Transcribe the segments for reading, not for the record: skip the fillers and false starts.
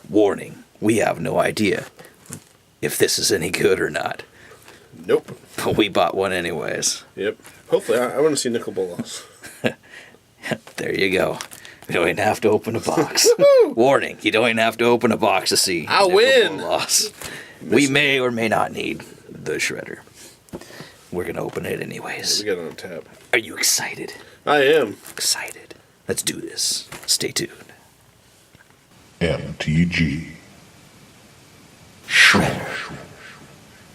Warning, we have no idea if this is any good or not. Nope. But we bought one anyways. Yep. Hopefully, I want to see nickel bolas. There you go. You don't even have to open a box. Warning, you don't even have to open a box to see. I'll win! We may or may not need the shredder. We're going to open it anyways. We got it on tap. Are you excited? I am. Excited. Let's do this. Stay tuned. MTG Shredder.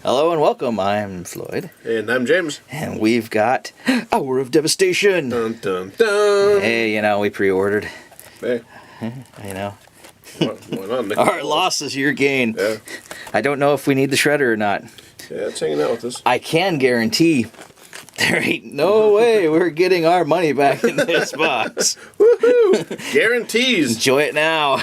Hello and welcome. I'm Floyd. And I'm James. And we've got Hour of Devastation. Dun, dun, dun. Hey, we pre-ordered. Hey. Why not? Nickel Our bolas. loss is your gain. Yeah. I don't know if we need the shredder or not. Yeah, it's hanging out with us. I can guarantee there ain't no way we're getting our money back in this box. Woohoo! Guarantees. Enjoy it now.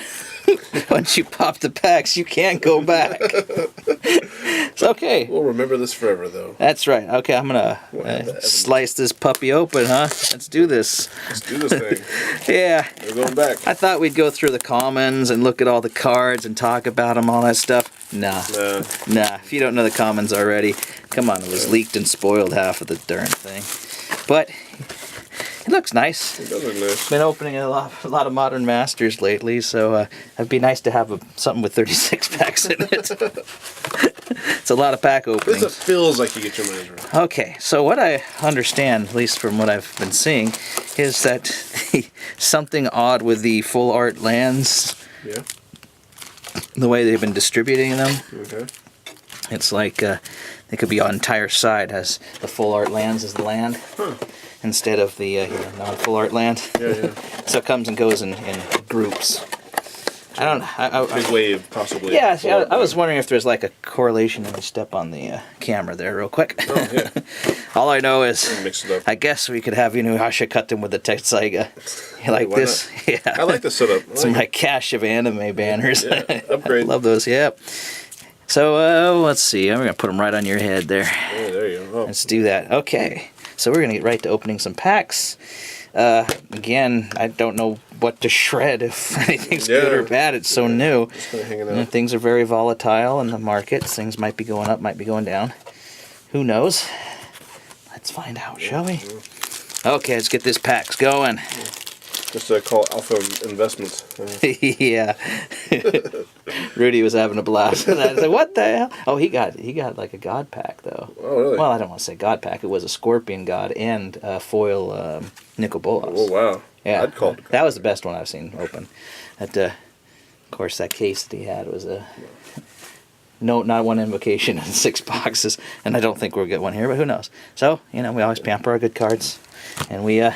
Once you pop the packs, you can't go back. It's okay. We'll remember this forever, though. That's right. Okay, I'm going to slice this puppy open, huh? Let's do this. Let's do this thing. Yeah. We're going back. I thought we'd go through the commons and look at all the cards and talk about them, all that stuff. Nah. If you don't know the commons already, come on. It was leaked and spoiled half of the darn thing. But it looks nice. It does look nice. Been opening a lot of Modern Masters lately, so it'd be nice to have something with 36 packs in it. It's a lot of pack openings. This feels like you get your money's worth. Okay, so what I understand, at least from what I've been seeing, is that something odd with the full art lands. Yeah. The way they've been distributing them. Okay. It's like they could be on entire side has the full art lands as the land. Huh. Instead of the non-full art land. Yeah. So it comes and goes in groups. I don't know. Big wave, possibly. Yeah, see, I was wondering if there's like a correlation when you step on the camera there real quick. Oh, yeah. All I know is, Mix it up. I guess we could have Inuyasha cut them with the Tetsaiga. You like Why this? not? Yeah. I like this setup. It's my cache of anime banners. Yeah, upgrade. I love those, yep. So, let's see. I'm going to put them right on your head there. Yeah, there you go. Oh. Let's do that. Okay. So we're going to get right to opening some packs. Again, I don't know what to shred, if anything's good or bad. It's so new. Just kind of hanging out. And things are very volatile in the markets. Things might be going up, might be going down. Who knows? Let's find out, shall we? Okay, let's get this packs going. Just call Alpha Investments. Yeah. Rudy was having a blast. And I was like, what the hell? Oh, he got like a god pack, though. Oh, really? Well, I don't want to say god pack. It was a scorpion god and foil nickel bolas. Oh, wow. Yeah, I'd call it. that was the best one I've seen open. That, of course, that case that he had was not one invocation and 6 boxes, and I don't think we'll get one here, but who knows? So, we always pamper our good cards, and we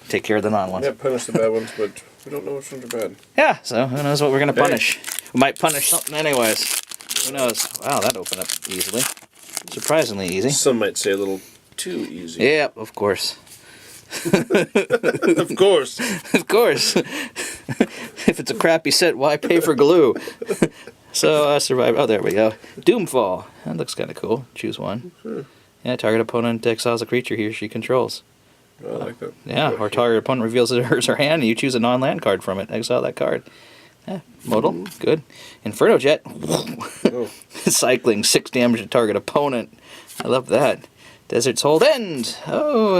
take care of the non-ones. Yeah, punish the bad ones, but we don't know which ones are bad. Yeah, so who knows what we're going to punish. We might punish something anyways. Who knows? Wow, that opened up easily. Surprisingly easy. Some might say a little too easy. Yeah, of course. Of course. Of course. If it's a crappy set, why pay for glue? So, survive. Oh, there we go. Doomfall. That looks kind of cool. Choose one. Yeah, target opponent exiles a creature he or she controls. I like that. Yeah, or target opponent reveals hers or hand, and you choose a non-land card from it. Exile that card. Yeah, modal. Good. Inferno Jet. Oh. Cycling 6 damage to target opponent. I love that. Desert's Hold End. Oh,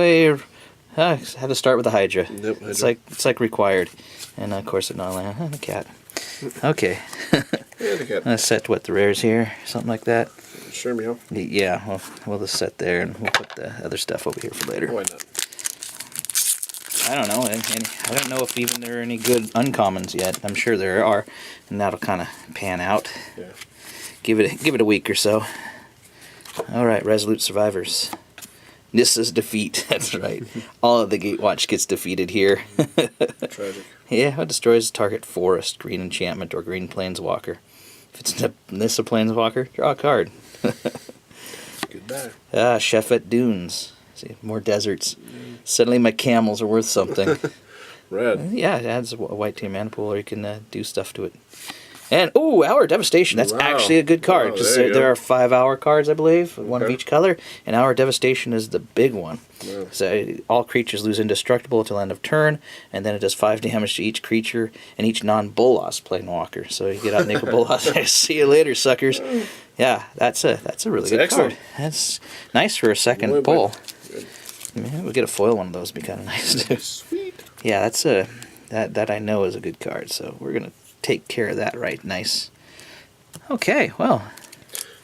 I had to start with the Hydra. Yep, It's like required. And of course, a non-land. Oh, the cat. Okay. Yeah, the cat. Let's set the rares here, something like that. Sure, meow. Yeah, well, we'll just set there, and we'll put the other stuff over here for later. Why not? I don't know. I don't know if even there are any good uncommons yet. I'm sure there are, and that'll kind of pan out. Yeah. Give it a week or so. All right, Resolute Survivors. Nissa's defeat. That's right. All of the Gatewatch gets defeated here. Tragic. Yeah, it destroys target forest, green enchantment, or green planeswalker. If it's a Nissa planeswalker, draw a card. Goodbye. Chefette Dunes. See, more deserts. Suddenly my camels are worth something. Red. Yeah, it adds a white team mana pool, or you can do stuff to it. And, ooh, Hour of Devastation. That's Wow. actually a good card. Wow, Just there you there go. are 5-hour cards, I believe, one of Okay. each color. And Hour of Devastation is the big one. Wow. So all creatures lose indestructible until end of turn, and then it does 5 damage to each creature and each non-Bolas Planewalker. So you get out Nicol Bolas. See you later, suckers. Yeah, that's a really That's good excellent. card. That's nice for a second Boy, boy. pull. Good. Maybe we'll get a foil one of those. Would be kind of nice too. Sweet. Yeah, that's that I know is a good card. So we're gonna take care of that right. Nice. Okay, well.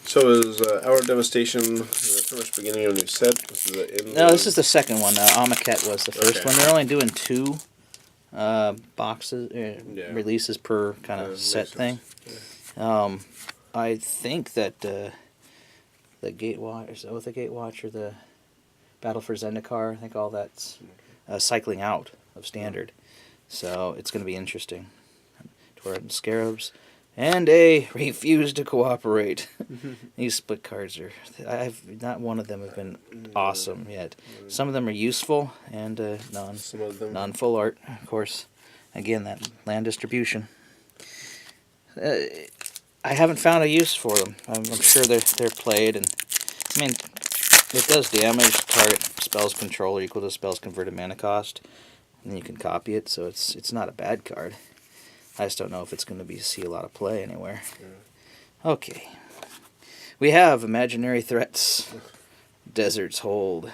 So is Hour of Devastation pretty much beginning of a new set? This is the end No, one? this is the second one. Amaket was the first Okay. one. They're only doing 2 boxes, Yeah. releases per kind of Makes set sense. thing. I think that the Gatewatch, with the Gatewatch or the Battle for Zendikar, I think all that's cycling out of standard. So it's going to be interesting. Torrent and Scarabs. And a refuse to cooperate. These split cards are... not one of them have been awesome yet. Some of them are useful and Some of them. non-full art, of course. Again, that land distribution. I haven't found a use for them. I'm sure they're played, and I mean, it does damage. Target spells control equal to spells converted mana cost, and then you can copy it. So it's not a bad card. I just don't know if it's going to see a lot of play anywhere. Yeah. Okay. We have Imaginary Threats, Desert's Hold,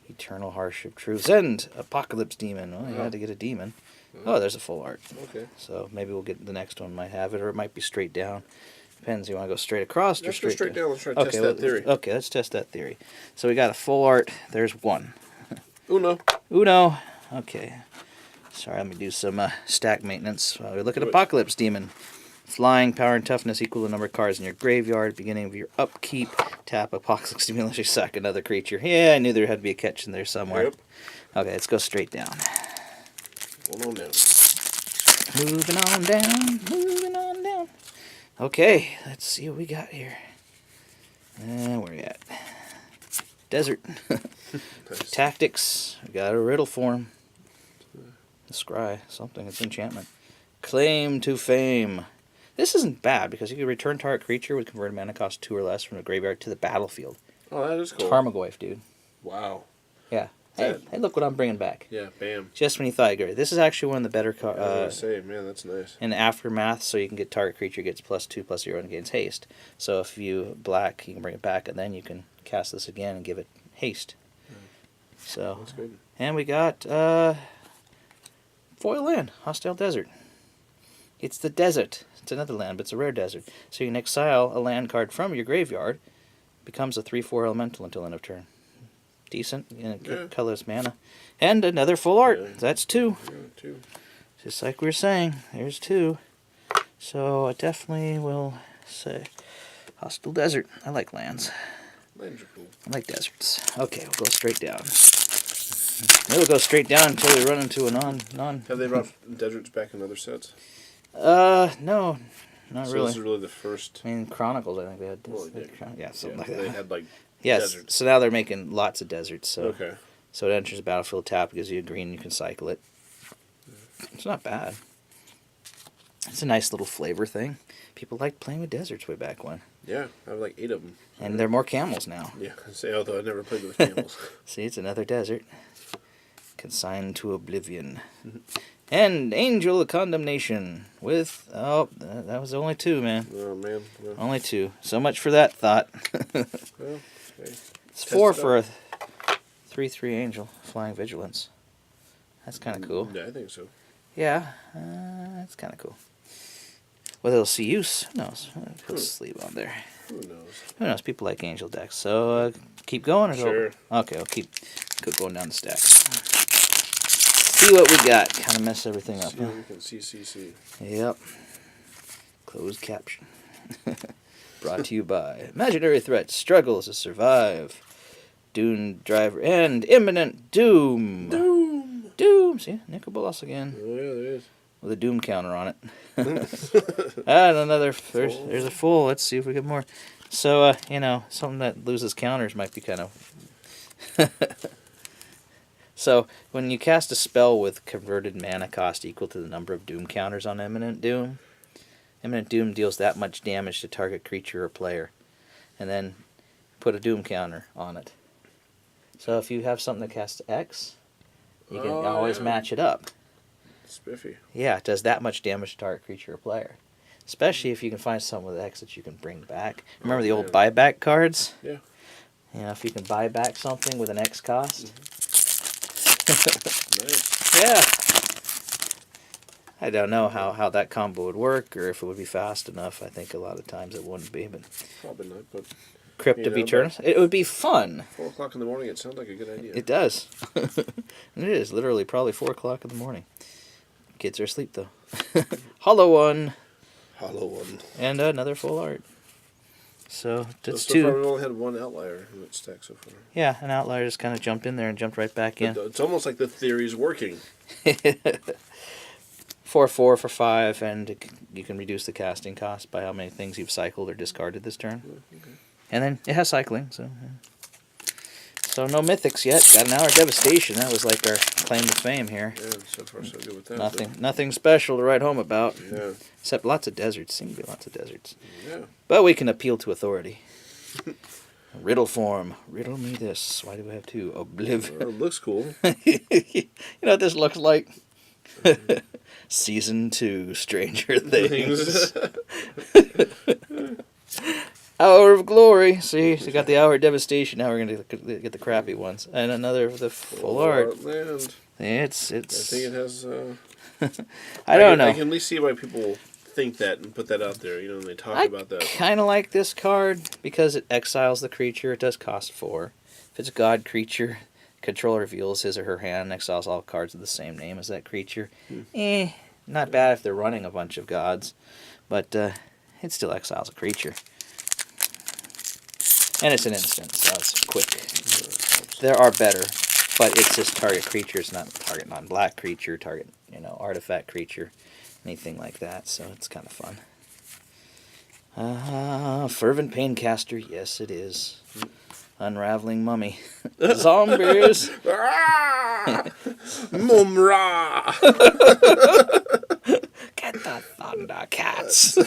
Eternal Hardship Truths, and Apocalypse Demon. Well, you had to get a demon. Oh, there's a full art. Okay. So maybe we'll get the next one might have it, or it might be straight down. Depends. You want to go straight across or Let's go straight down. Let's try to Okay, test that theory. Okay, let's test that theory. So we got a full art. There's one. Uno. Uno. Okay. Sorry, let me do some stack maintenance. We look at Do it. Apocalypse Demon. Flying, power, and toughness equal to the number of cards in your graveyard. Beginning of your upkeep. Tap Apocalypse Demon unless you sack another creature. Yeah, I knew there had to be a catch in there somewhere. Yep. Okay, let's go straight down. Hold on down. Moving on down. Moving on down. Okay, let's see what we got here. Where we at? Desert. Nice. Tactics. We got a riddle form. Scry. Something. It's enchantment. Claim to fame. This isn't bad because you can return target creature with converted mana cost 2 or less from the graveyard to the battlefield. Oh, that is cool. Tarmogoyf, dude. Wow. Yeah. Hey, look what I'm bringing back. Yeah, bam. Just when you thought you great. This is actually one of the better I was gonna say, man, that's nice. in Aftermath, so you can get target creature gets +2/+0 and gains haste. So if you black, you can bring it back, and then you can cast this again and give it haste. So, That's good. and we got foil land, Hostile Desert. It's the desert. It's another land, but it's a rare desert. So you can exile a land card from your graveyard, becomes a 3/4 elemental until end of turn. Decent, Yeah. colorless mana. And another full art. Yeah. That's 2. Yeah, too. Just like we were saying, there's 2. So I definitely will say Hostile Desert. I like lands. Lands are cool. I like deserts. Okay, we'll go straight down. We'll go straight down until we run into a non. Have they brought deserts back in other sets? No, not So really. this is really the first. I mean, Chronicles, I think they had. Well, Yeah, something like they that. had like Yes, deserts. so now they're making lots of deserts. So Okay. So it enters the battlefield tap, gives you a green, you can cycle it. It's not bad. It's a nice little flavor thing. People liked playing with deserts way back when. Yeah, I have like 8 of them. And there are more camels now. Yeah, say although I never played with camels. See, it's another desert. Consigned to oblivion. And Angel of Condemnation with... Oh, that was only 2, man. Oh man. Well, Only 2. So much for that thought. okay. It's 4 for a 3/3 Angel. Flying Vigilance. That's kind of cool. Yeah, I think so. Yeah, that's kind of cool. Whether they'll see use, who knows? Put a sleeve on there. Who knows? Who knows? People like Angel decks. So keep going or go? Sure. Okay, I'll keep going down the stacks. See what we got. Kind of mess everything up. See Huh? what we can see. Yep. Closed caption. Brought to you by Imaginary Threats, Struggles to Survive, Dune Driver, and Imminent Doom. Doom. See, Nicol Bolas again. Oh yeah, there is. With a Doom counter on it. And another, there's a full. Let's see if we get more. So, something that loses counters might be kind of... So, when you cast a spell with converted mana cost equal to the number of Doom counters on Imminent Doom deals that much damage to target creature or player. And then put a Doom counter on it. So if you have something that casts X, you can always match it up. Spiffy. Yeah, it does that much damage to target creature or player. Especially if you can find something with X that you can bring back. Remember the old buyback cards? Yeah. You know, if you can buy back something with an X cost. Nice. Yeah. I don't know how that combo would work or if it would be fast enough. I think a lot of times it wouldn't be, but Probably not, but Crypt of Eternus. It would be fun. 4 o'clock in the morning, it sounds like a good idea. It does. It is literally probably 4 o'clock in the morning. Kids are asleep though. Hollow one. Hollow one. And another full art. So that's so two. far we've only had one outlier in that stack so far. Yeah, an outlier just kind of jumped in there and jumped right back in. It's almost like the theory's working. 4/4 for 5, and you can reduce the casting cost by how many things you've cycled or discarded this turn. Okay. And then it has cycling, so so no mythics yet. Got an hour of Devastation. That was like our claim to fame here. Yeah, so far so good with that. Nothing special to write home about. Yeah. Except lots of deserts. Seem to be lots of deserts. Yeah. But we can appeal to authority. Riddle form. Riddle me this. Why do we have two? Oblivion. Well, it looks cool. You know what this looks like? Season 2, Stranger Things. Hour of Glory. See, we got the Hour of Devastation. Now we're going to get the crappy ones. And another of the full art. Land. It's. I think it has... I don't know. I can at least see why people think that and put that out there. You know, when they talk about that. I kind of like this card because it exiles the creature. It does cost 4. If it's a god creature, controller reveals his or her hand and exiles all cards of the same name as that creature. Not bad if they're running a bunch of gods, but it still exiles a creature. And it's an instant, so it's quick. There are better, but it's just target creatures, not target non-black creature, target, artifact creature, anything like that, so it's kind of fun. Fervent Paincaster, yes it is. Unraveling Mummy. Zombies! Mumra! Get the Thundercats!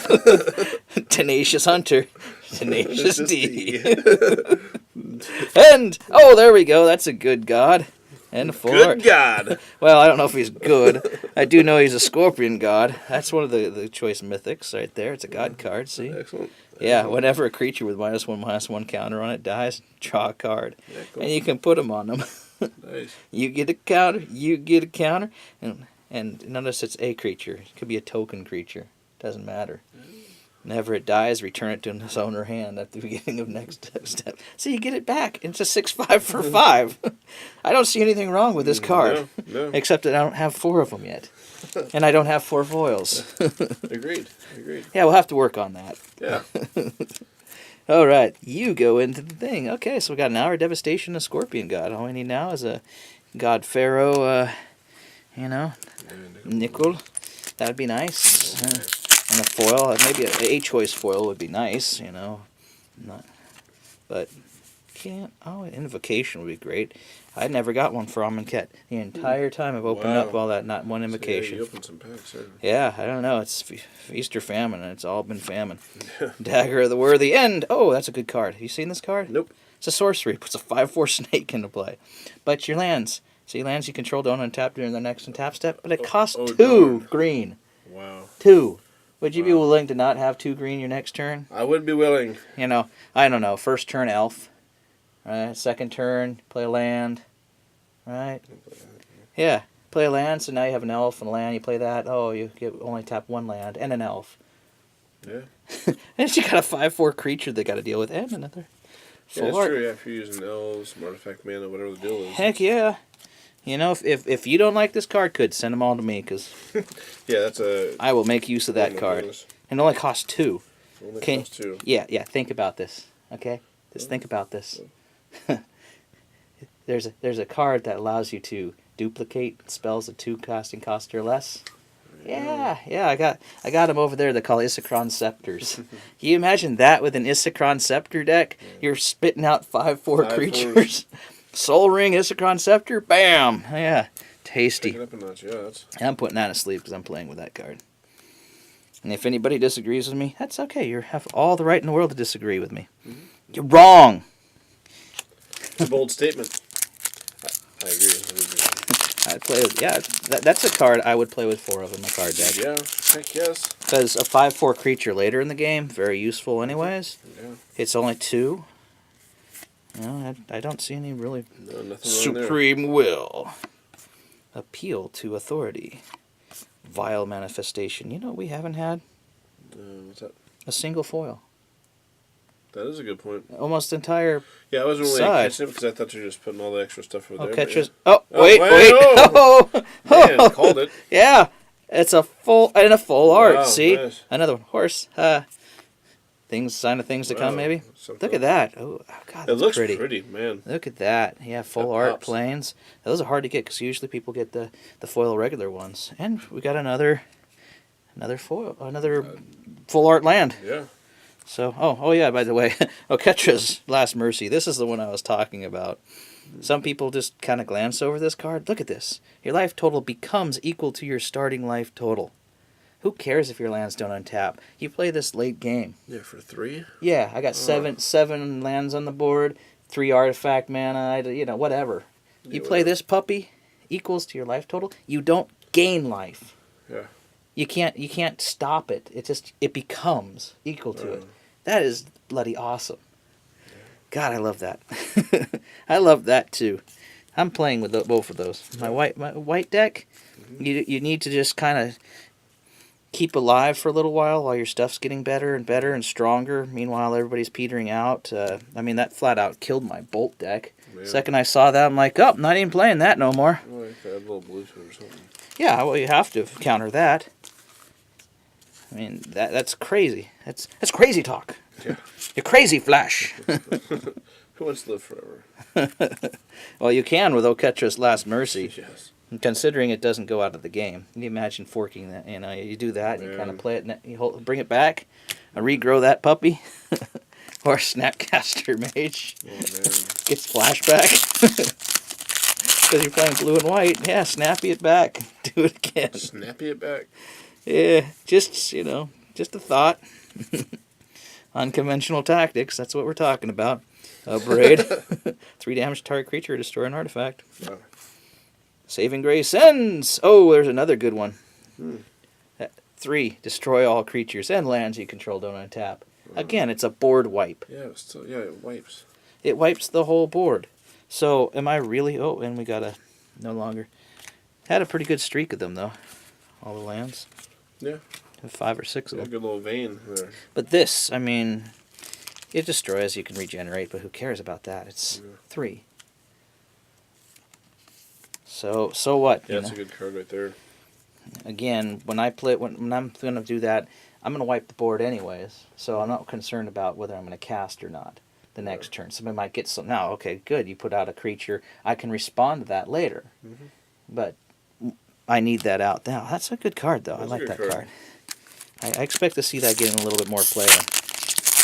Tenacious Hunter. Tenacious D. And, there we go. That's a good god. And a full art. Good god! Well, I don't know if he's good. I do know he's a scorpion god. That's one of the choice mythics right there. It's a god card, see? Excellent. Yeah, whenever a creature with -1/-1 counter on it dies, draw a card. Yeah, cool. And you can put them on them. Nice. You get a counter, you get a counter, and notice it's a creature. It could be a token creature. Doesn't matter. Whenever it dies, return it to its owner hand at the beginning of next step. So you get it back. It's a 6/5 for 5. I don't see anything wrong with this card. No. Except that I don't have 4 of them yet. And I don't have 4 foils. Agreed. Yeah, we'll have to work on that. Yeah. All right, you go into the thing. Okay, so we got an Hour of Devastation, a Scorpion God. All we need now is a God Pharaoh, nickel. That would be nice. And a foil, maybe a choice foil would be nice, but can't. Invocation would be great. I never got one for Amonkhet. The entire time I've opened up all that, not one invocation. So, yeah, you opened some packs, sir. Yeah, I don't know. It's feast or famine, and it's all been famine. Dagger of the Worthy End. Oh, that's a good card. Have you seen this card? Nope. It's a sorcery. Puts a 5/4 snake into play. But your lands. See, lands you control don't untap during the next untap step, but it costs 2 darn. green. Wow. 2. Would you be willing to not have 2 green your next turn? I would be willing. I don't know. First turn, elf. Right? Second turn, play a land. Right? Yeah. Play a land, so now you have an elf and a land. You play that. Oh, you only tap 1 land and an elf. Yeah. And you got a 5/4 creature they got to deal with, and another. Yeah, that's true. Yeah, if you're using elves, some artifact mana, whatever the deal is. Heck yeah. If you don't like this card, send them all to me, because yeah, that's a... I will make use of that card. Goodness. And it only costs 2. Only costs 2. Yeah, think about this, okay? Just think about this. There's a card that allows you to duplicate spells of 2 casting cost or less. Yeah, I got them over there. They call Issachron Scepters. Can you imagine that with an Issachron Scepter deck? You're spitting out 5/4 creatures. Soul Ring, Isokron Scepter, bam! Yeah, tasty. Take it up a notch, yeah. That's... I'm putting that to sleep because I'm playing with that card. And if anybody disagrees with me, that's okay. You have all the right in the world to disagree with me. Mm-hmm. You're wrong. It's a bold statement. I agree. I'd play with, yeah, that's a card I would play with 4 of in my card deck. Yeah, heck yes. Because a 5/4 creature later in the game, very useful anyways. Yeah. It's only 2. You know, I don't see any really No, nothing supreme will. Appeal to authority. Vile manifestation. You know what we haven't had? What's that? A single foil. That is a good point. Almost entire. Yeah, I wasn't really side. catching it because I thought you were just putting all the extra stuff over there. Catches. Yeah. Oh, wait. Oh, Oh, man, called it. Yeah, it's a full art. Wow, See, nice. another one. Horse. Sign of things to come. Maybe. Something. Look at that. Oh, God, It that's looks pretty, man. Look at that. Yeah, full That art pops. planes. Those are hard to get because usually people get the foil regular ones. And we got another foil, another full art land. Yeah. So, oh yeah, by the way, Oketra's Last Mercy. This is the one I was talking about. Some people just kind of glance over this card. Look at this. Your life total becomes equal to your starting life total. Who cares if your lands don't untap? You play this late game. Yeah, for 3? Yeah, I got seven lands on the board, 3 artifact mana, whatever. You play this puppy, equals to your life total. You don't gain life. Yeah. You can't stop it. It becomes equal to it. That is bloody awesome. God, I love that. I love that too. I'm playing with both of those. My white deck, you need to just kind of keep alive for a little while your stuff's getting better and better and stronger. Meanwhile, everybody's petering out. That flat out killed my bolt deck. Yeah. Second I saw that, I'm like, not even playing that no more. Well, you could add a little blue to it or something. Yeah, well, you have to counter that. I mean, that's crazy. That's crazy talk. Yeah. You're crazy, Flash. Who wants to live forever? Well, you can with Oketra's Last Mercy. Yes. Considering it doesn't go out of the game. Can you imagine forking that? You do that, you kind of play it, and you bring it back, regrow that puppy, or Snapcaster Mage. Oh, man. Gets flashback. Because you're playing blue and white. Yeah, snappy it back. Do it again. Snappy it back. Yeah, just a thought. Unconventional tactics, that's what we're talking about. Braid. 3 damage to target creature, destroy an artifact. Wow. Saving Grace ends. Oh, there's another good one. 3, destroy all creatures and lands you control don't untap. Again, it's a board wipe. Yeah, it wipes. It wipes the whole board. So, am I really... Oh, and we got no longer... Had a pretty good streak of them, though. All the lands. Yeah. 5 or 6 of them. A good little vein there. But this, it destroys, you can regenerate, but who cares about that? It's 3. So what? Yeah, that's a good card right there. Again, when I'm going to do that, I'm going to wipe the board anyways. So I'm not concerned about whether I'm going to cast or not the next turn. Somebody might get some. Now, okay, good. You put out a creature. I can respond to that later. Mm-hmm. But I need that out now. That's a good card, though. I like that card. I expect to see that getting a little bit more play when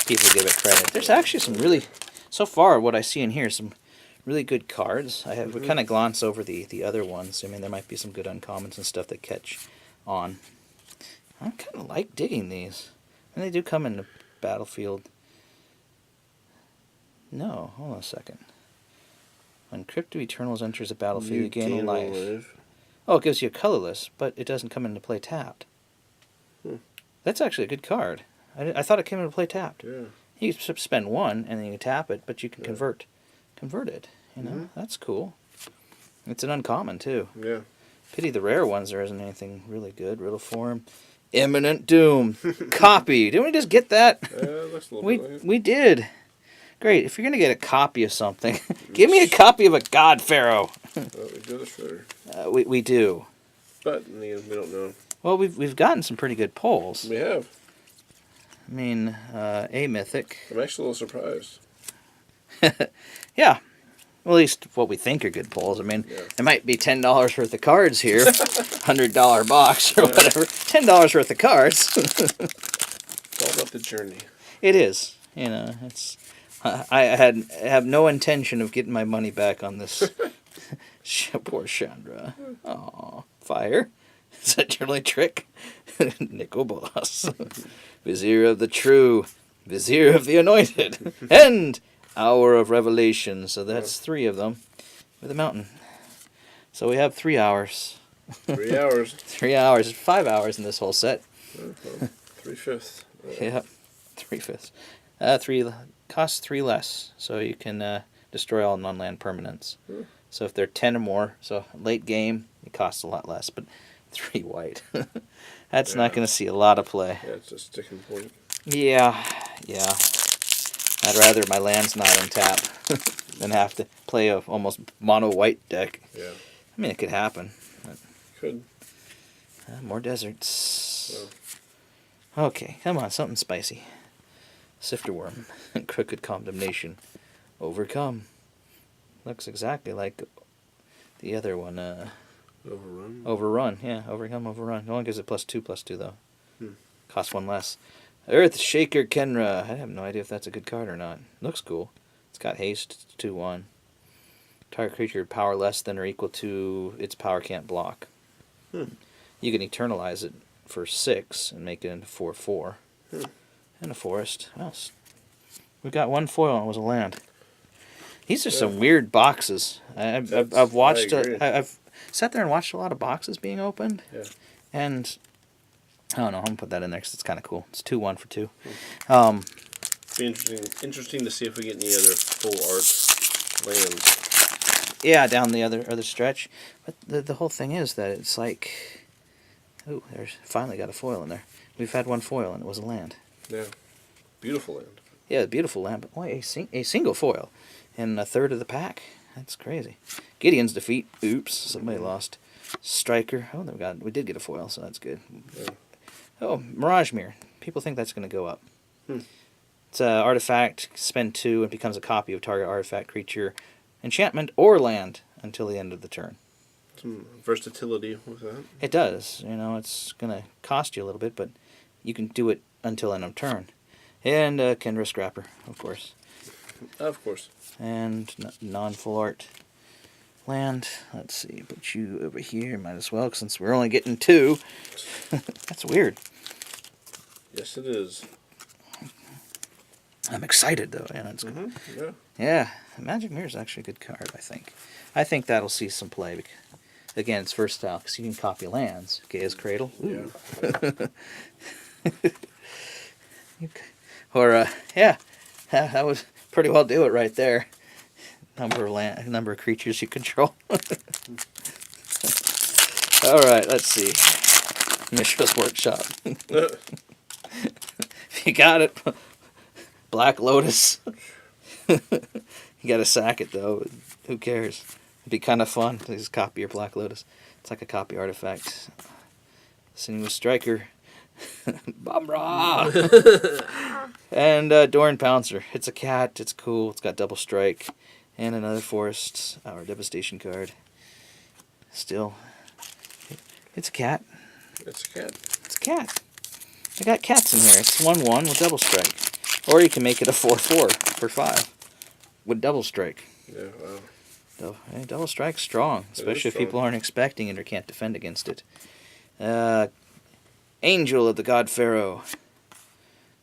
people give it credit. There's actually some really, so far, what I see in here, some really good cards. We kind of glance over the other ones. There might be some good uncommons and stuff that catch on. I kind of like digging these. And they do come in the battlefield. No, hold on a second. When Crypt of Eternals enters the battlefield, you gain a life. Oh, it gives you a colorless, but it doesn't come into play tapped. That's actually a good card. I thought it came into play tapped. Yeah. You spend 1 and then you tap it, but you can convert it. That's cool. It's an uncommon too. Yeah. Pity the rare ones. There isn't anything really good. Riddle Form, Imminent Doom, Copy. Didn't we just get that? Looks a little bit like it. We did. Great. If you're gonna get a copy of something, give me a copy of a God Pharaoh. We do this for. We do. But we don't know. Well, we've gotten some pretty good polls. We have. A Mythic. I'm actually a little surprised. Yeah. Well, at least what we think are good polls. It might be $10 worth of cards here, $100 box or whatever. $10 worth of cards. It's all about the journey. It is. It's have no intention of getting my money back on this. Poor Chandra. Aw, fire. Is that your only trick? Nicobolas. Vizier of the true, Vizier of the anointed, and Hour of Revelation. So that's 3 of them with a mountain. So we have 3 hours. 3 hours. 3 hours. 5 hours in this whole set. 3/5. Yeah, 3/5. 3 costs 3 less, so you can destroy all non-land permanents. So if they're 10 or more, so late game, it costs a lot less. But 3 white, that's not going to see a lot of play. Yeah, it's a sticking point. Yeah. I'd rather my land's not on tap than have to play a almost mono white deck. Yeah. I mean, it could happen. But, Could. more deserts. Okay, come on, something spicy. Sifter worm, crooked condemnation, overcome. Looks exactly like the other one. Overrun. Overrun, yeah, overcome, overrun. No one gives it +2/+2 though. Costs 1 less. Earth Shaker Kenra. I have no idea if that's a good card or not. Looks cool. It's got haste. It's 2/1. Target creature power less than or equal to its power can't block. You can eternalize it for 6 and make it into 4/4. And a forest. Well, we got 1 foil and it was a land. These are some weird boxes. I've watched. I've sat there and watched a lot of boxes being opened. Yeah. And I don't know. I'm gonna put that in there because it's kind of cool. It's 2/1 for 2. Be interesting to see if we get any other full art lands. Yeah, down the other stretch. But the whole thing is that it's like, ooh, there's finally got a foil in there. We've had 1 foil and it was a land. Yeah. Beautiful land. Yeah, beautiful land, but why a single foil in a third of the pack? That's crazy. Gideon's defeat. Oops, somebody lost. Striker. Oh, we did get a foil, so that's good. Yeah. Oh, Mirage Mirror. People think that's going to go up. It's an artifact. Spend 2 and becomes a copy of target artifact, creature, enchantment, or land until the end of the turn. Some versatility with that. It does. You know, it's going to cost you a little bit, but you can do it until end of turn. And Kendra Scrapper, of course. Of course. And non-full art land. Let's see, put you over here. Might as well, since we're only getting 2. That's weird. Yes, it is. I'm excited, though. Yeah, that's good. Yeah. Yeah, Magic Mirror is actually a good card, I think. I think that'll see some play. Again, it's versatile, because you can copy lands. Gaia's Cradle. Ooh. Yeah. Or, yeah, that would pretty well do it right there. Number of creatures you control. All right, let's see. Mishra's Workshop. You got it. Black Lotus. You gotta sack it, though. Who cares? It'd be kind of fun to just copy your Black Lotus. It's like a copy artifact. Sinuous Striker. Bumrah! And Doran Pouncer. It's a cat. It's cool. It's got double strike. And another forest. Our Devastation card. Still. It's a cat. It's a cat. It's a cat. I got cats in here. It's 1/1 with double strike. Or you can make it a 4/4 for 5 with double strike. Yeah, wow. So, hey, double strike's strong, especially if people aren't expecting it or can't defend against it. Angel of the God Pharaoh.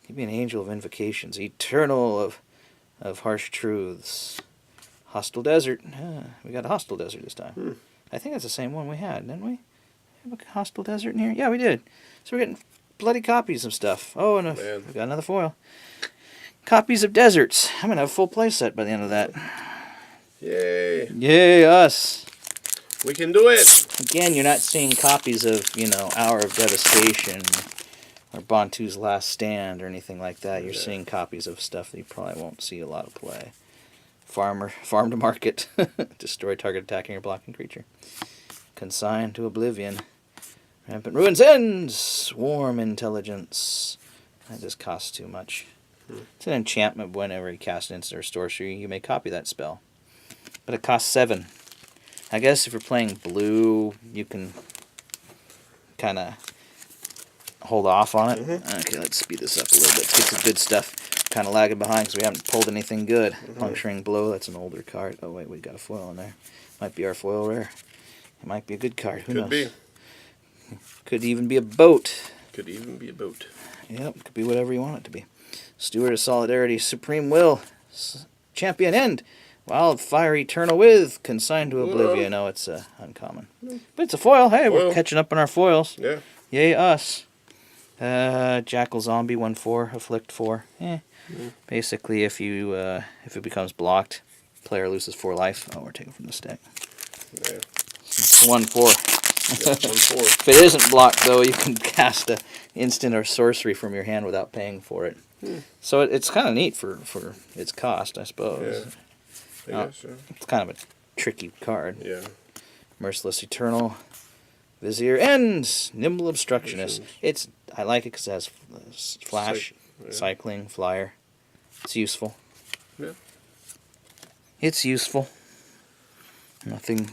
Give me an Angel of Invocations. Eternal of Harsh Truths. Hostile Desert. We got a Hostile Desert this time. I think that's the same one we had, didn't we? Have a Hostile Desert in here? Yeah, we did. So we're getting bloody copies of stuff. Oh, and we got another foil. Copies of Deserts. I'm going to have a full play set by the end of that. Yay. Yay, us. We can do it. Again, you're not seeing copies of, Hour of Devastation or Bantu's Last Stand or anything like that. You're seeing copies of stuff that you probably won't see a lot of play. Farm to Market. Destroy target attacking or blocking creature. Consign to Oblivion. Rampant Ruins Ends. Swarm Intelligence. That just costs too much. It's an enchantment. Whenever you cast an instant or sorcery, you may copy that spell. But it costs 7. I guess if you're playing blue, you can kind of hold off on it. Okay, let's speed this up a little bit. Let's get some good stuff. kind of lagging behind because we haven't pulled anything good. Puncturing Blow, that's an older card. Oh, wait, we got a foil in there. Might be our foil rare. It might be a good card. Who knows? Could be. Could even be a boat. Could even be a boat. Yep, could be whatever you want it to be. Steward of Solidarity, Supreme Will, Champion End, Wildfire Eternal With, Consigned to Oblivion. No, it's uncommon. But it's a foil. Hey, we're catching up on our foils. Yeah. Yay, us. Jackal Zombie, 1/4, Afflict 4. Basically, if it becomes blocked, player loses 4 life. Oh, we're taking from the stack. Yeah. 1/4. Yeah, 1/4. If it isn't blocked, though, you can cast a instant or sorcery from your hand without paying for it. So it's kind of neat for its cost, I suppose. Yeah. I guess so. It's kind of a tricky card. Yeah. Merciless Eternal, Vizier Ends, Nimble Obstructionist. I like it because it has flash, cycling, flyer. It's useful. Yeah. It's useful. Nothing.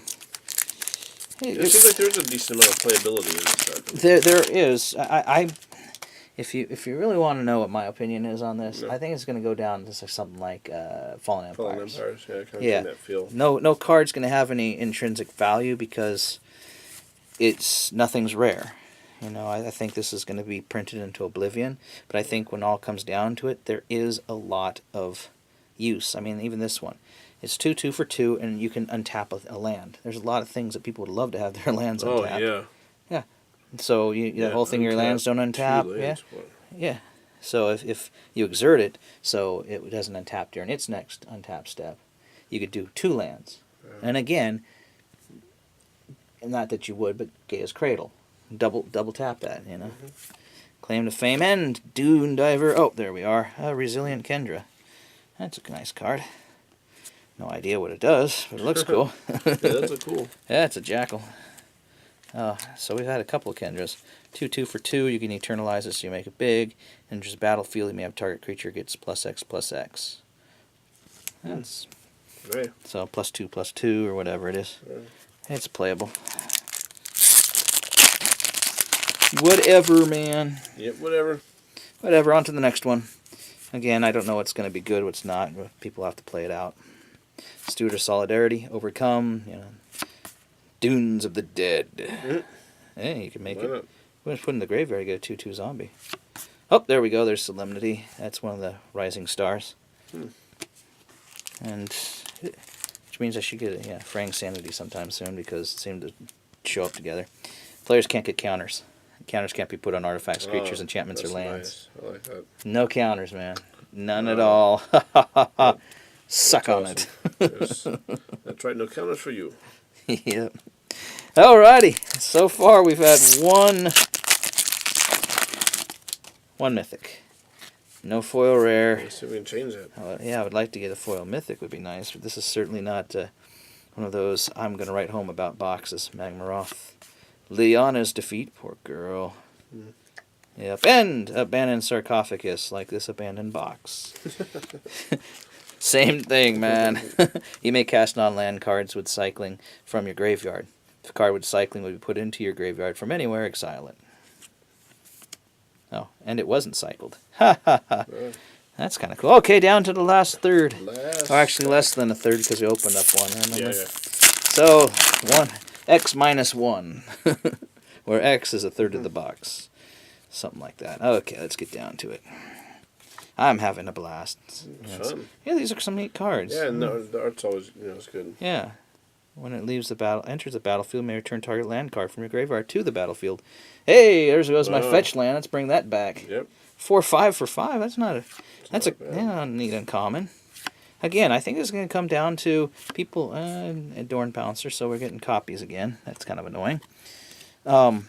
It seems like there's a decent amount of playability in this card. There is. If you really want to know what my opinion is on this, I think it's going to go down to something like Fallen Empires. Fallen Empires, yeah, kind of that feel. No card's going to have any intrinsic value because nothing's rare. I think this is going to be printed into oblivion, but I think when all comes down to it, there is a lot of use. I mean, even this one. It's 2/2 for 2, and you can untap a land. There's a lot of things that people would love to have their lands untapped. Oh, yeah. Yeah. So the whole thing, your lands don't untap. Lands, yeah. So if you exert it, so it doesn't untap during its next untap step, you could do 2 lands. Yeah. And again, not that you would, but Gaia's Cradle. Double tap that, Claim to Fame and Dune Diver. Oh, there we are. Resilient Kendra. That's a nice card. No idea what it does, but it looks cool. Yeah, that's a cool. Yeah, it's a Jackal. So we've had a couple of Kendras. 2/2 for 2, you can eternalize it so you make it big. And just battlefield, you may have target creature gets +X/+X. That's right. So +2/+2 or whatever it is. Right. It's playable. Whatever, man. Yep, whatever. Whatever, on to the next one. Again, I don't know what's going to be good, what's not. People have to play it out. Steward of Solidarity, Overcome, Dunes of the Dead. Hey, you can make it. We're going to put in the graveyard to get a 2/2 zombie. Oh, there we go. There's Solemnity. That's one of the rising stars. And which means I should get Fraying Sanity sometime soon because it seemed to show up together. Players can't get counters. Counters can't be put on artifacts, creatures, enchantments, or lands. Nice. I like that. No counters, man. None at all. Suck on it. Yes. That's right. No counters for you. Yep. Alrighty. So far we've had one mythic. No foil rare. Let's see if we can change that. Yeah, I would like to get a foil mythic. Would be nice, but this is certainly not one of those I'm going to write home about boxes. Magmaroth. Lyanna's Defeat. Poor girl. Yep. And Abandoned Sarcophagus, like this abandoned box. Same thing, man. You may cast non-land cards with cycling from your graveyard. If a card with cycling would be put into your graveyard from anywhere, exile it. Oh, and it wasn't cycled. Ha ha ha. That's kind of cool. Okay, down to the last third. Or actually less than a third because we opened up one. Remember? Yeah. So, X minus 1. Where X is a third of the box. Something like that. Okay, let's get down to it. I'm having a blast. Fun. Yeah, these are some neat cards. Yeah, and the art's always, it's good. Yeah. When it enters the battlefield, may return target land card from your graveyard to the battlefield. Hey, there goes my fetch land. Let's bring that back. Yep. 4/5 for 5. That's a neat uncommon. Again, I think it's going to come down to people Adorn Pouncer, so we're getting copies again. That's kind of annoying. I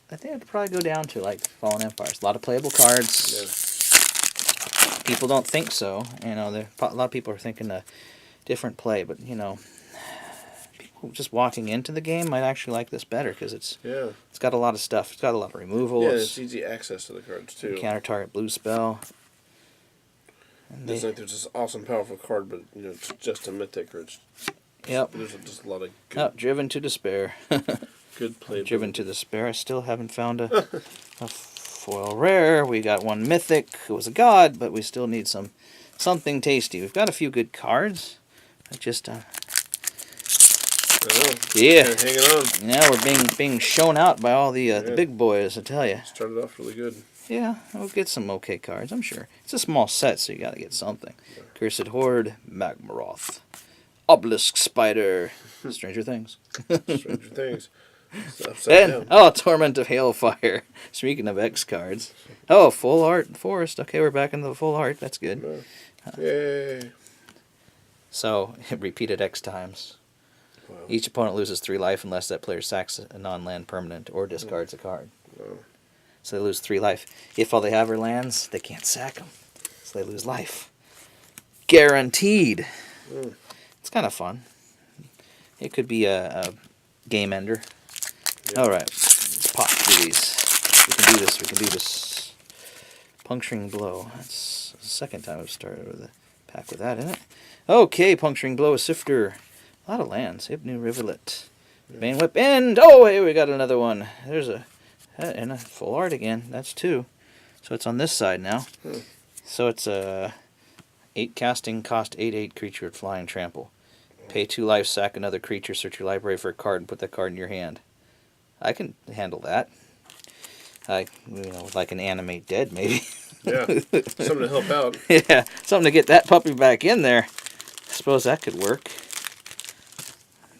think it'd probably go down to like Fallen Empires. A lot of playable cards. Yeah. People don't think so. A lot of people are thinking a different play, but people just walking into the game might actually like this better because it's got a lot of stuff. It's got a lot of removal. Yeah, it's easy access to the cards too. Counter target blue spell. It's like there's this awesome, powerful card, but it's just a mythic, or there's just a lot of good. Driven to Despair. Good play. Driven to Despair. I still haven't found a foil rare. We got one mythic. It was a god, but we still need something tasty. We've got a few good cards. I just I know. yeah, They're hanging on. yeah, we're being shown out by all the big boys. I tell you. Started off really good. Yeah, we'll get some okay cards. I'm sure it's a small set, so you got to get something. Yeah. Cursed Horde, Magmaroth, Obelisk Spider, Stranger Things. Stranger Things. And Torment of Hailfire. Speaking of X cards. Oh, full art forest. Okay, we're back into the full art. That's good. Yay. So, repeated X times. Wow. Each opponent loses 3 life unless that player sacks a non-land permanent or discards a card. Wow. So they lose 3 life. If all they have are lands, they can't sack them. So they lose life. Guaranteed. It's kind of fun. It could be a game ender. Yeah. All right, let's pop through these. We can do this. We can do this. Puncturing Blow. That's the second time I've started with a pack with that in it. Okay, Puncturing Blow, a Sifter. A lot of lands. Ibnu Rivulet. Main Whip, and oh, hey, we got another one. There's a and a full art again. That's 2. So it's on this side now. So it's a 8 casting, cost 8/8 creature with flying trample. Pay 2 life, sack another creature, search your library for a card, and put that card in your hand. I can handle that. Like an animate dead, maybe. Yeah, something to help out. Yeah, something to get that puppy back in there. I suppose that could work.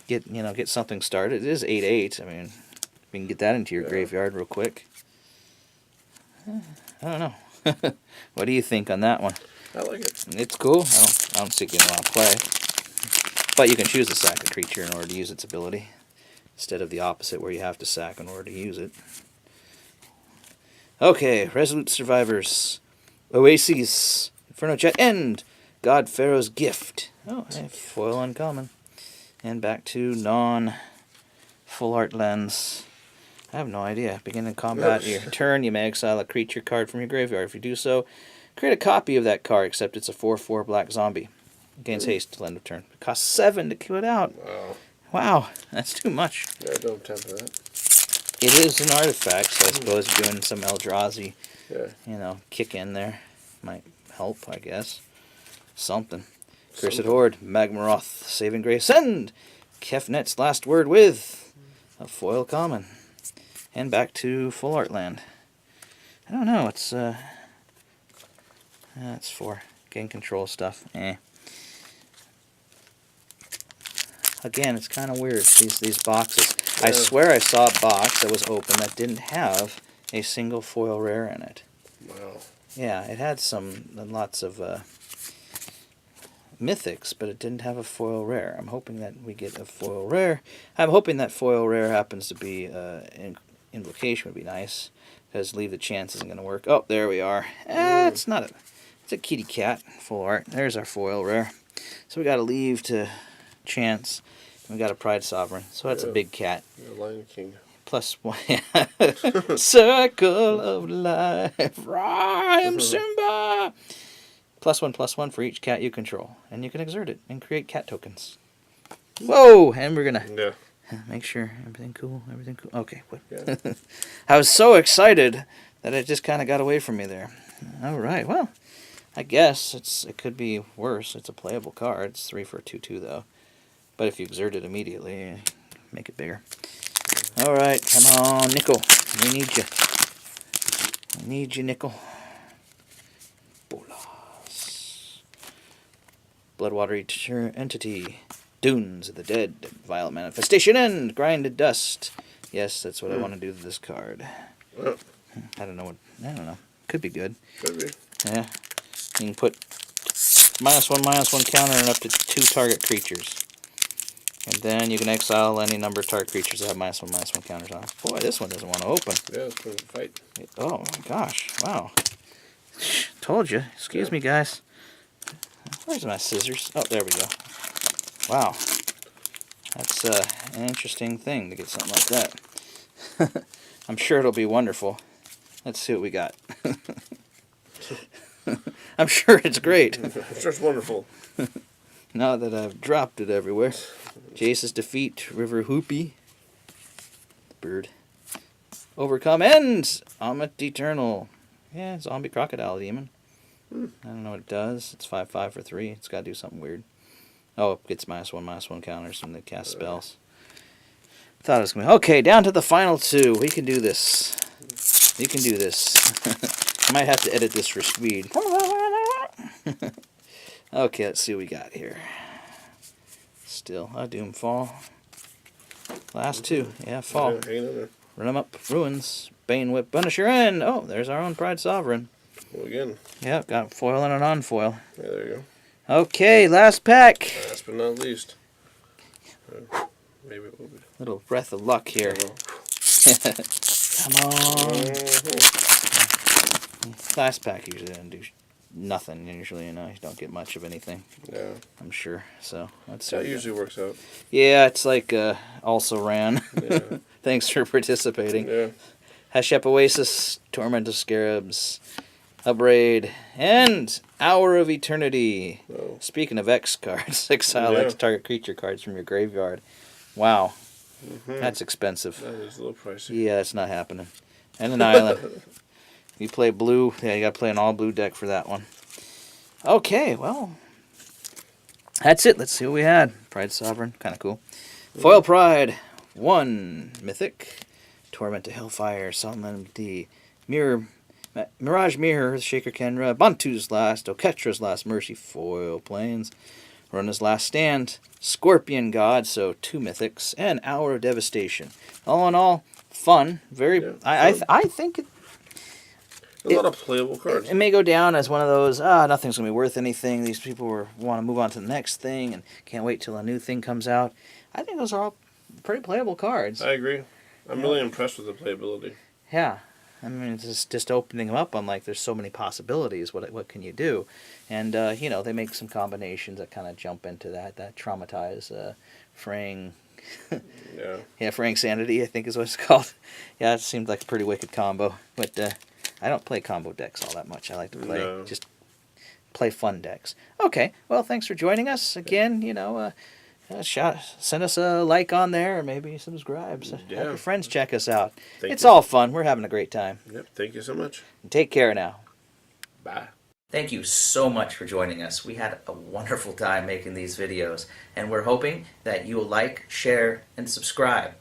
Get something started. It is 8/8. I mean, we can get that into your graveyard real quick. I don't know. What do you think on that one? I like it. It's cool. I don't see it getting a lot of play. But you can choose to sack a creature in order to use its ability, instead of the opposite where you have to sack in order to use it. Okay, Resolute Survivors, Oases, Inferno Jet, and God Pharaoh's Gift. Oh, hey, foil uncommon. And back to non-full art lens. I have no idea. Beginning combat, your turn, you may exile a creature card from your graveyard. If you do so, create a copy of that card, except it's a 4/4 black zombie. Gains haste till end of turn. It costs 7 to kill it out. Wow, that's too much. Yeah, don't temper that. It is an artifact, so I suppose doing some Eldrazi, kick in there might help, I guess. Something. Cursed Horde, Magmaroth, Saving Grace, and Kefnet's Last Word with a foil common. And back to full art land. I don't know, it's 4. Gain control stuff. Again, it's kind of weird, these boxes. Yeah. I swear I saw a box that was open that didn't have a single foil rare in it. Wow. Yeah, it had lots of mythics, but it didn't have a foil rare. I'm hoping that we get a foil rare. I'm hoping that foil rare happens to be Invocation would be nice, because Leave the Chance isn't going to work. Oh, there we are. It's not it's a kitty cat, full art. There's our foil rare. So we got to Leave to Chance. We got a Pride Sovereign, so that's a big cat. Lion King. +1. Circle of Life. Rhyme Simba. +1/+1 for each cat you control, and you can exert it and create cat tokens. Whoa! And we're gonna make sure everything cool. Okay. Yeah. I was so excited that it just kind of got away from me there. All right. Well, I guess it could be worse. It's a playable card. It's 3 for a 2/2 though. But if you exert it immediately, make it bigger. All right, come on, Nickel. We need you. We need you, Nickel. Bolas. Bloodwater Entity. Dunes of the Dead. Violent Manifestation and Grinded Dust. Yes, that's what I want to do to this card. I don't know. Could be good. Could be. Yeah. You can put -1/-1 counter and up to 2 target creatures. And then you can exile any number of target creatures that have -1/-1 counters on. Boy, this one doesn't want to open. Yeah, it's going to fight. Oh my gosh! Wow. Told you. Excuse me, guys. Where's my scissors? Oh, there we go. Wow. That's an interesting thing to get something like that. I'm sure it'll be wonderful. Let's see what we got. I'm sure it's great. I'm sure it's wonderful. Now that I've dropped it everywhere. Jace's Defeat, River Hoopy. Bird. Overcome and Omit Eternal. Yeah, zombie crocodile demon. I don't know what it does. It's 5/5 for 3. It's got to do something weird. Oh, it gets -1/-1 counters when they cast spells. Thought it was going to be... Okay, down to the final 2. We can do this. You can do this. I might have to edit this for speed. Okay, let's see what we got here. Still a Doomfall. Last 2. Yeah, fall. Run them up. Ruins. Bane Whip. Punisher in. Oh, there's our own Pride Sovereign. Well, again. Yep, got foil and a non-foil. Yeah, there you go. Okay, last pack. Last but not least. Maybe it will be. Little breath of luck here. Come on. Last pack usually doesn't do nothing. Usually, you don't get much of anything. Yeah. I'm sure. So let's see. That usually works out. Yeah, it's like also ran. Yeah. Thanks for participating. Yeah. Hashep Oasis, Torment of Scarabs, Upbraid, and Hour of Eternity. Oh. Speaking of X cards, exile X target creature cards from your graveyard. Wow. That's expensive. That is a little pricey. Yeah, that's not happening. And an island. You play blue. Yeah, you got to play an all-blue deck for that one. Okay, well, that's it. Let's see what we had. Pride Sovereign, kind of cool. Foil Pride, 1 Mythic. Torment to Hellfire, Solomon D. Mirage Mirror, Shaker Kenra, Bantu's Last, Oketra's Last Mercy, Foil Plains. Rona's Last Stand, Scorpion God, so 2 Mythics, and Hour of Devastation. All in all, fun. Very. Yeah, fun. I think a lot of playable cards. It may go down as one of those, nothing's going to be worth anything. These people want to move on to the next thing and can't wait till a new thing comes out. I think those are all pretty playable cards. I agree. I'm really impressed with the playability. Yeah. I mean, it's just opening them up on, like, there's so many possibilities. What can you do? And, they make some combinations that kind of jump into that traumatize, fraying... Yeah. Yeah, fraying sanity, I think is what it's called. Yeah, it seemed like a pretty wicked combo. But I don't play combo decks all that much. I like to play just play fun decks. Okay, well, thanks for joining us again. Send us a like on there, or maybe subscribe. So have your friends check us out. It's all fun. We're having a great time. Yep. Thank you so much. And take care now. Bye. Thank you so much for joining us. We had a wonderful time making these videos, and we're hoping that you will like, share, and subscribe.